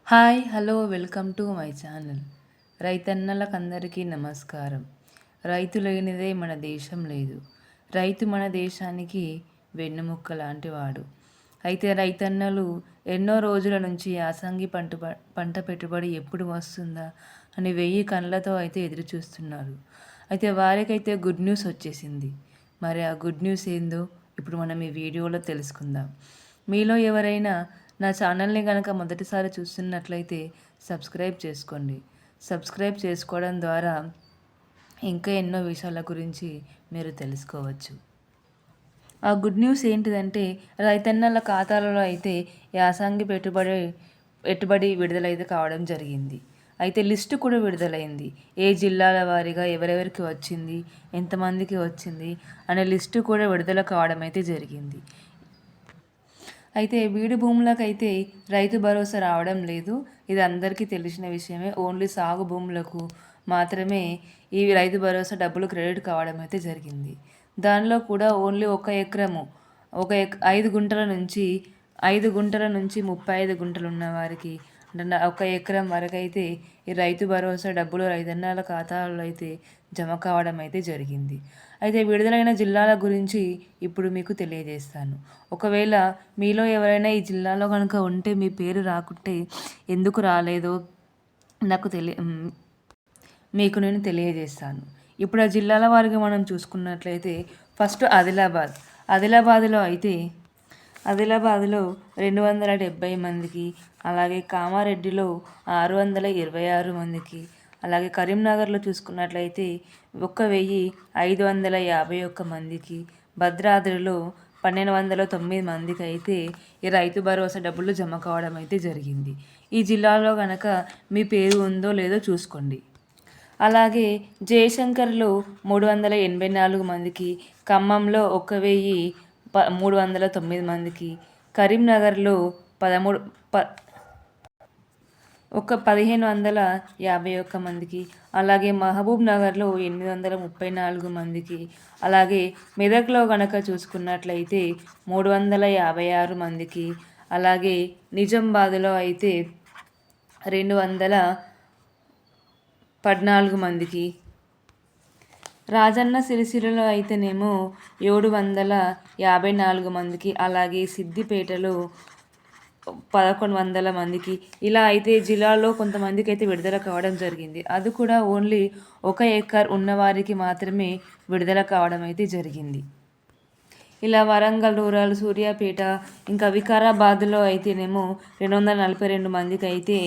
Hi hello welcome to my channel. రైతన్నలకందరికీ నమస్కారం. రైతు లేనిదే మన దేశం లేదు. రైతు మన దేశానికి వెన్నెముక్క లాంటి వాడు. అయితే రైతన్నలు ఎన్నో రోజుల నుంచి యాసంగి పంట పెట్టుబడి ఎప్పుడు వస్తుందా అని 1000 కళ్ళతో అయితే ఎదురు చూస్తున్నారు. అయితే వారికైతే గుడ్ న్యూస్ వచ్చేసింది. మరి ఆ గుడ్ న్యూస్ ఏందో ఇప్పుడు మనం ఈ వీడియోలో తెలుసుకుందాం. మీలో ఎవరైనా నా ఛానల్ని కనుక మొదటిసారి చూస్తున్నట్లయితే సబ్స్క్రైబ్ చేసుకోండి. సబ్స్క్రైబ్ చేసుకోవడం ద్వారా ఇంకా ఎన్నో విషయాల గురించి మీరు తెలుసుకోవచ్చు. ఆ గుడ్ న్యూస్ ఏంటిదంటే రైతన్నల ఖాతాలలో అయితే యాసంగి పెట్టుబడి విడుదలైతే కావడం జరిగింది. అయితే లిస్టు కూడా విడుదలైంది. ఏ జిల్లాల వారీగా ఎవరెవరికి వచ్చింది, ఎంతమందికి వచ్చింది అనే లిస్టు కూడా విడుదల కావడం అయితే జరిగింది. అయితే బీడు భూములకైతే రైతు భరోసా రావడం లేదు. ఇది అందరికీ తెలిసిన విషయమే. ఓన్లీ సాగు భూములకు మాత్రమే ఈ రైతు భరోసా డబ్బులు క్రెడిట్ కావడం అయితే జరిగింది. దానిలో కూడా ఓన్లీ 1 ఎకరము 5 గుంటల నుంచి 35 గుంటలు ఉన్న వారికి అంటే 1 ఎకరం వరకు అయితే ఈ రైతు భరోసా డబ్బులు రైతన్నల ఖాతాలో అయితే జమ కావడం అయితే జరిగింది. అయితే విడుదలైన జిల్లాల గురించి ఇప్పుడు మీకు తెలియజేస్తాను. ఒకవేళ మీలో ఎవరైనా ఈ జిల్లాలో కనుక ఉంటే మీ పేరు రాకుంటే ఎందుకు రాలేదో నాకు మీకు నేను తెలియజేస్తాను. ఇప్పుడు ఆ జిల్లాల వారిగా మనం చూసుకున్నట్లయితే ఫస్ట్ ఆదిలాబాద్లో 270 మందికి, అలాగే కామారెడ్డిలో 626 మందికి, అలాగే కరీంనగర్లో చూసుకున్నట్లయితే 1551 మందికి, భద్రాద్రిలో 1209 మందికి అయితే ఈ రైతు భరోసా డబ్బులు జమ కావడం అయితే జరిగింది. ఈ జిల్లాలో కనుక మీ పేరు ఉందో లేదో చూసుకోండి. అలాగే జయశంకర్లో 384 మందికి, ఖమ్మంలో 1309 మందికి, కరీంనగర్లో 1551 మందికి, అలాగే మహబూబ్ నగర్లో 834 మందికి, అలాగే మెదక్లో కనుక చూసుకున్నట్లయితే 356 మందికి, అలాగే నిజామాబాద్లో అయితే 214 మందికి, రాజన్న సిరిసిల్లలో అయితేనేమో 754 మందికి, అలాగే సిద్దిపేటలో 1100 మందికి, ఇలా అయితే జిల్లాలో కొంతమందికి అయితే విడుదల కావడం జరిగింది. అది కూడా ఓన్లీ 1 ఎకర్ ఉన్నవారికి మాత్రమే విడుదల కావడం అయితే జరిగింది. ఇలా వరంగల్ రూరల్, సూర్యాపేట, ఇంకా వికారాబాద్లో అయితేనేమో 242 మందికి అయితే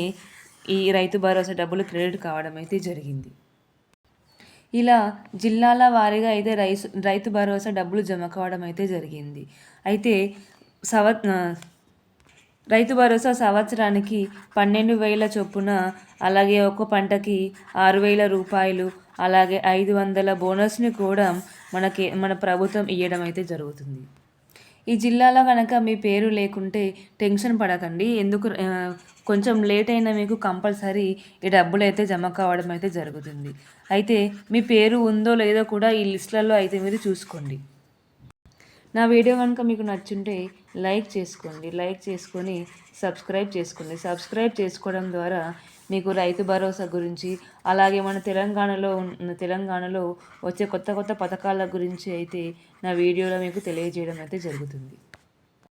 ఈ రైతు భరోసా డబ్బులు క్రెడిట్ కావడం అయితే జరిగింది. ఇలా జిల్లాల వారీగా అయితే రైతు భరోసా డబ్బులు జమ కావడం అయితే జరిగింది. అయితే రైతు భరోసా సంవత్సరానికి 12,000 చొప్పున, అలాగే ఒక పంటకి 6,000 రూపాయలు, అలాగే 500 బోనస్ని కూడా మన ప్రభుత్వం ఇవ్వడం అయితే జరుగుతుంది. ఈ జిల్లాలో కనుక మీ పేరు లేకుంటే టెన్షన్ పడకండి. కొంచెం లేట్ అయినా మీకు కంపల్సరీ ఈ డబ్బులు అయితే జమ కావడం అయితే జరుగుతుంది. అయితే మీ పేరు ఉందో లేదో కూడా ఈ లిస్టులలో అయితే మీరు చూసుకోండి. నా వీడియో కనుక మీకు నచ్చుంటే లైక్ చేసుకొని సబ్స్క్రైబ్ చేసుకోవడం ద్వారా మీకు రైతు భరోసా గురించి, అలాగే మన తెలంగాణలో వచ్చే కొత్త పథకాల గురించి అయితే నా వీడియోలో మీకు తెలియజేయడం అయితే జరుగుతుంది.